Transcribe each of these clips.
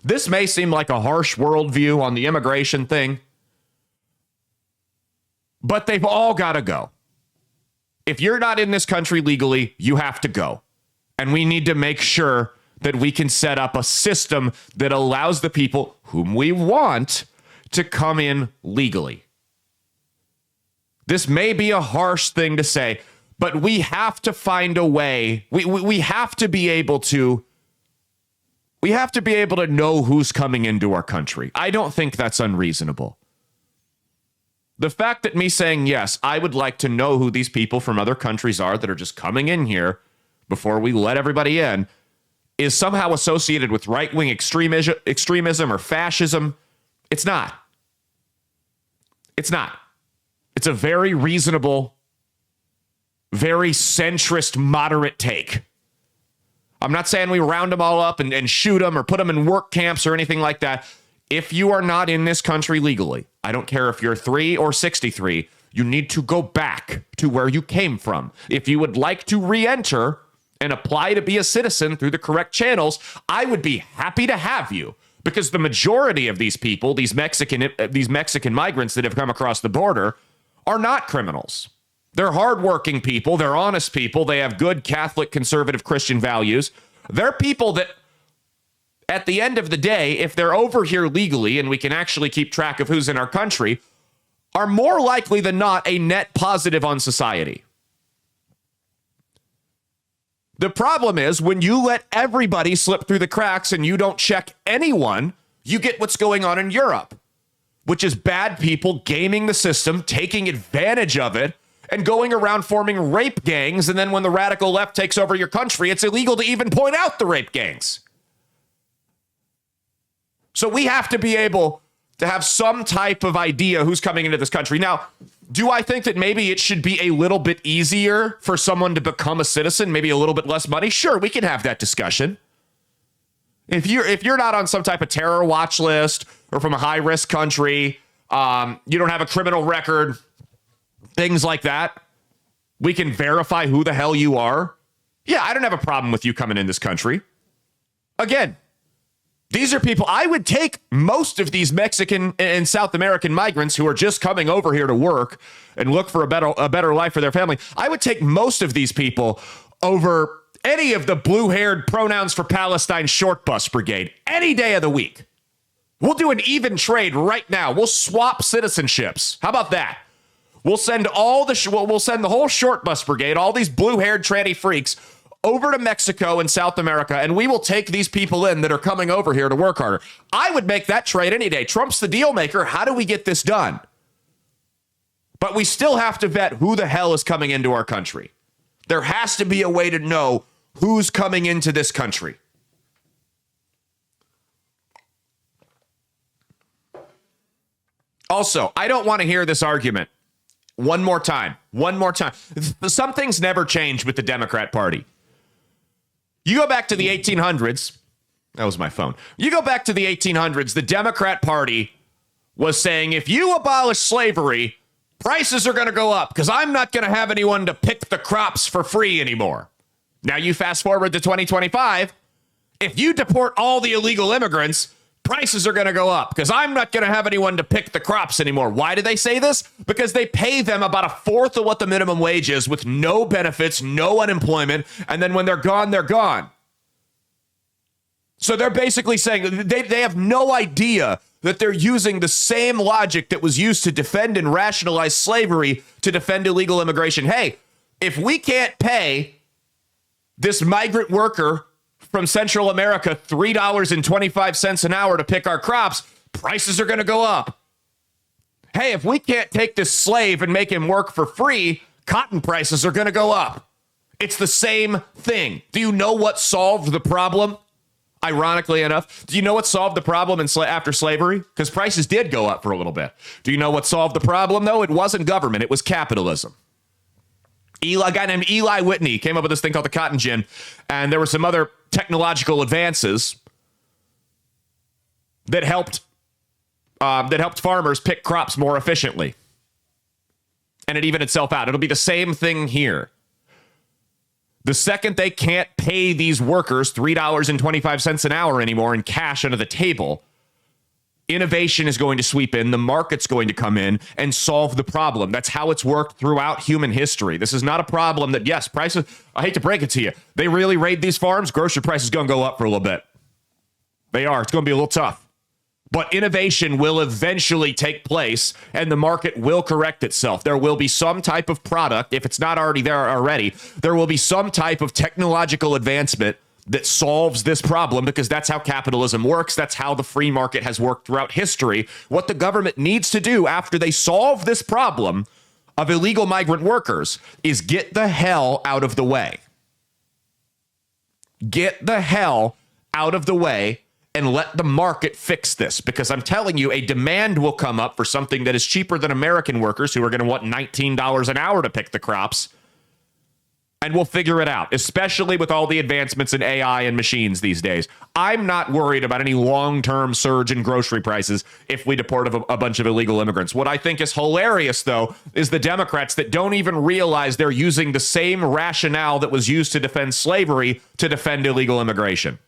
This may seem like a harsh worldview on the immigration thing, but they've all got to go. If you're not in this country legally, you have to go. And we need to make sure that we can set up a system that allows the people whom we want to come in legally. This may be a harsh thing to say, but we have to find a way. We have to be able to know who's coming into our country. I don't think that's unreasonable. The fact that me saying, yes, I would like to know who these people from other countries are that are just coming in here before we let everybody in is somehow associated with right-wing extremism or fascism. It's not. It's not. It's a very reasonable, very centrist, moderate take. I'm not saying we round them all up and shoot them or put them in work camps or anything like that. If you are not in this country legally, I don't care if you're 3 or 63, you need to go back to where you came from. If you would like to re-enter and apply to be a citizen through the correct channels, I would be happy to have you, because the majority of these people, these Mexican migrants that have come across the border, are not criminals. They're hardworking people. They're honest people. They have good Catholic, conservative Christian values. They're people that, at the end of the day, if they're over here legally and we can actually keep track of who's in our country, are more likely than not a net positive on society. The problem is when you let everybody slip through the cracks and you don't check anyone, you get what's going on in Europe, which is bad people gaming the system, taking advantage of it, and going around forming rape gangs. And then when the radical left takes over your country, it's illegal to even point out the rape gangs. So we have to be able to have some type of idea who's coming into this country. Now, do I think that maybe it should be a little bit easier for someone to become a citizen, maybe a little bit less money? Sure, we can have that discussion. If you're not on some type of terror watch list or from a high-risk country, you don't have a criminal record, things like that, we can verify who the hell you are. Yeah, I don't have a problem with you coming in this country. Again, these are people, I would take most of these Mexican and South American migrants who are just coming over here to work and look for a better life for their family. I would take most of these people over any of the blue-haired pronouns for Palestine short bus brigade any day of the week. We'll do an even trade right now. We'll swap citizenships. How about that? We'll send we'll send the whole short bus brigade, all these blue-haired tranny freaks, over to Mexico and South America, and we will take these people in that are coming over here to work harder. I would make that trade any day. Trump's the deal maker. How do we get this done? But we still have to vet who the hell is coming into our country. There has to be a way to know who's coming into this country. Also, I don't want to hear this argument one more time. Some things never change with the Democrat Party. You go back to the 1800s. That was my phone. You go back to the 1800s. The Democrat Party was saying, if you abolish slavery, prices are going to go up because I'm not going to have anyone to pick the crops for free anymore. Now you fast forward to 2025. If you deport all the illegal immigrants, prices are going to go up because I'm not going to have anyone to pick the crops anymore. Why do they say this? Because they pay them about a fourth of what the minimum wage is with no benefits, no unemployment. And then when they're gone, they're gone. So they're basically saying they have no idea that they're using the same logic that was used to defend and rationalize slavery to defend illegal immigration. Hey, if we can't pay this migrant worker from Central America $3.25 an hour to pick our crops, prices are going to go up. Hey, if we can't take this slave and make him work for free, cotton prices are going to go up. It's the same thing. Do you know what solved the problem? Ironically enough, do you know what solved the problem after slavery? Because prices did go up for a little bit. Do you know what solved the problem, though? It wasn't government. It was capitalism. A guy named Eli Whitney came up with this thing called the cotton gin, and there were some other technological advances that helped farmers pick crops more efficiently. And it evened itself out. It'll be the same thing here. The second they can't pay these workers $3.25 an hour anymore in cash under the table, innovation is going to sweep in. The market's going to come in and solve the problem. That's how it's worked throughout human history. This is not a problem that, yes, prices, I hate to break it to you, they really raid these farms, grocery prices going to go up for a little bit. They are. It's going to be a little tough. But innovation will eventually take place, and the market will correct itself. There will be some type of product, if it's not already there already, there will be some type of technological advancement that solves this problem, because that's how capitalism works. That's how the free market has worked throughout history. What the government needs to do after they solve this problem of illegal migrant workers is get the hell out of the way. Get the hell out of the way and let the market fix this, because I'm telling you, a demand will come up for something that is cheaper than American workers who are going to want $19 an hour to pick the crops. And we'll figure it out, especially with all the advancements in AI and machines these days. I'm not worried about any long-term surge in grocery prices if we deport a bunch of illegal immigrants. What I think is hilarious, though, is the Democrats that don't even realize they're using the same rationale that was used to defend slavery to defend illegal immigration.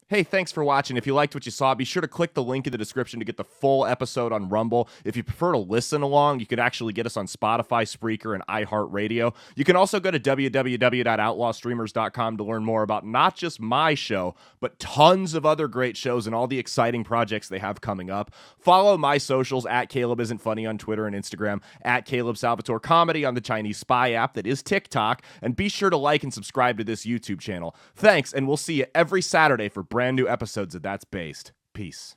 Hey, thanks for watching. If you liked what you saw, be sure to click the link in the description to get the full episode on Rumble. If you prefer to listen along, you could actually get us on Spotify, Spreaker, and iHeartRadio. You can also go to www.outlawstreamers.com to learn more about not just my show, but tons of other great shows and all the exciting projects they have coming up. Follow my socials at Caleb Isn't Funny on Twitter and Instagram, at Caleb Salvatore Comedy on the Chinese spy app that is TikTok, and be sure to like and subscribe to this YouTube channel. Thanks, and we'll see you every Saturday for brand new episodes of That's Based. Peace.